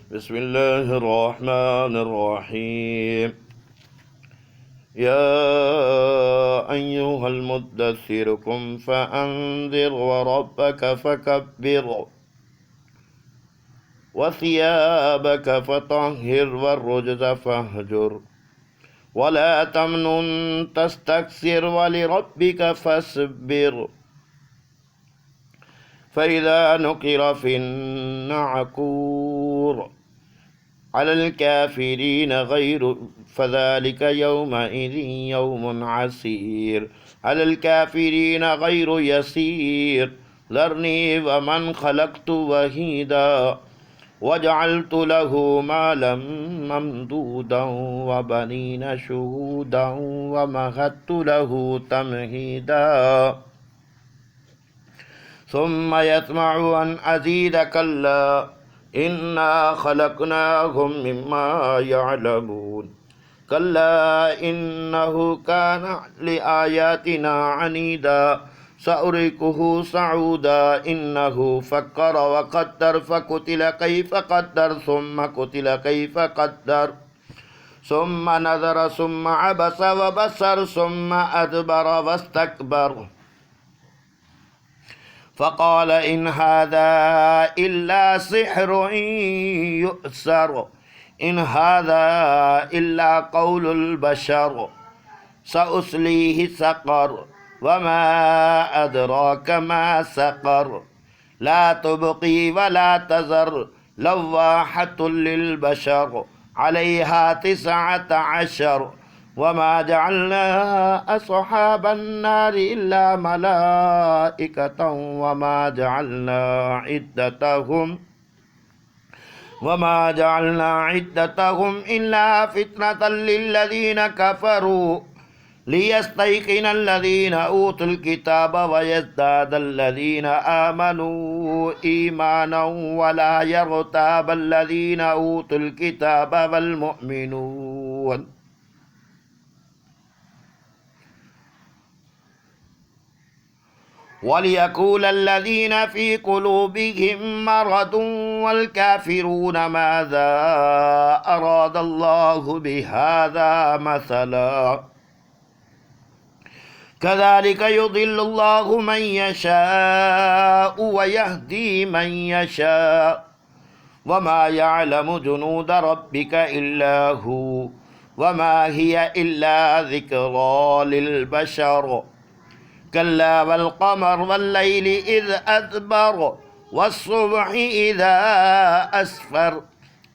بسم الله الرحمن الرحيم. يا أيها المدثر قم فأنذر وربك فكبر وثيابك فطهر والرجز فاهجر ولا تمنن تستكثر ولربك فاصبر فإذا نقر في النعقور على الكافرين غير فذلك يومئذ يوم عسير على الكافرين غير يسير ذرني ومن خلقت وحيدا وجعلت له مالا ممدودا وبنين شهودا ومهدت له تمهيدا ثم يطمع أن أزيد كلا إنا خلقناهم مما يعلمون كلا إنه كان لآياتنا عنيدا سأريكه صعودا إنه فكر وقدر فقتل كيف قدر ثم قتل كيف قدر ثم نظر ثم عبس وبصر ثم أدبر واستكبر فقال إن هذا إلا سحر يؤثر إن هذا إلا قول البشر سأصليه سقر وما أدراك ما سقر لا تبقي ولا تذر لواحة للبشر عليها 19 وما جعلنا أصحاب النار إلا ملائكة وما جعلنا عدتهم إلا فتنة للذين كفروا ليستيقن الذين أوتوا الكتاب ويزداد الذين آمنوا إيمانا ولا يرتاب الذين أوتوا الكتاب والمؤمنون وليقول الذين في قلوبهم مرض والكافرون ماذا أراد الله بهذا مثلا كذلك يضل الله من يشاء ويهدي من يشاء وما يعلم جنود ربك إلا هو وما هي إلا ذكرى للبشر كلا والقمر والليل إذ أدبر والصبح إذا أسفر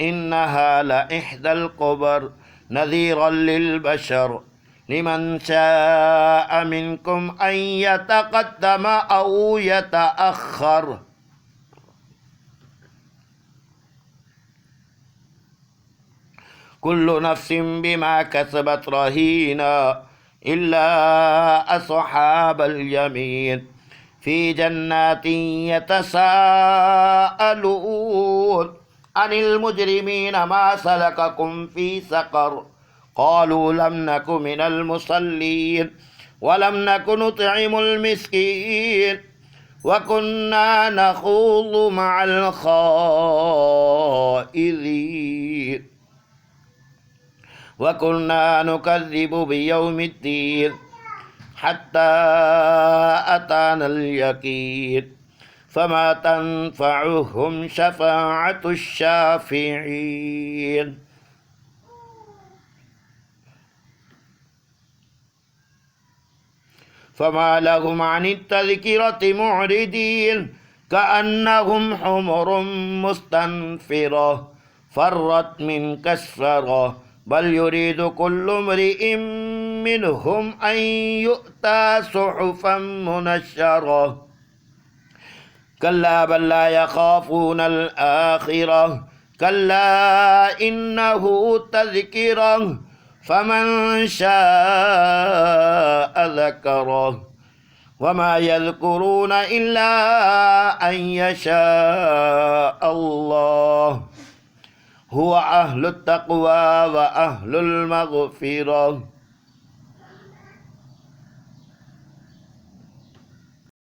إنها لإحدى الكبر نذيرا للبشر لمن شاء منكم أن يتقدم أو يتأخر كل نفس بما كسبت رهينة إلا أصحاب اليمين في جنات يتساءلون عن المجرمين ما سلككم في سقر قالوا لم نك من المصلين ولم نك نطعم المسكين وكنا نخوض مع الخائضين وكنا نكذب بيوم الدين حتى أتانا اليقين فما تنفعهم شفاعة الشافعين فما لهم عن التذكرة معرضين كأنهم حمر مستنفرة فرت من كسفرة بل يريد كل امرئ منهم أن يؤتى صحفا منشرة كلا بل لا يخافون الآخرة كلا إنه تذكرة فمن شاء ذكره وما يذكرون إلا أن يشاء الله هو أهل التقوى وأهل المغفرة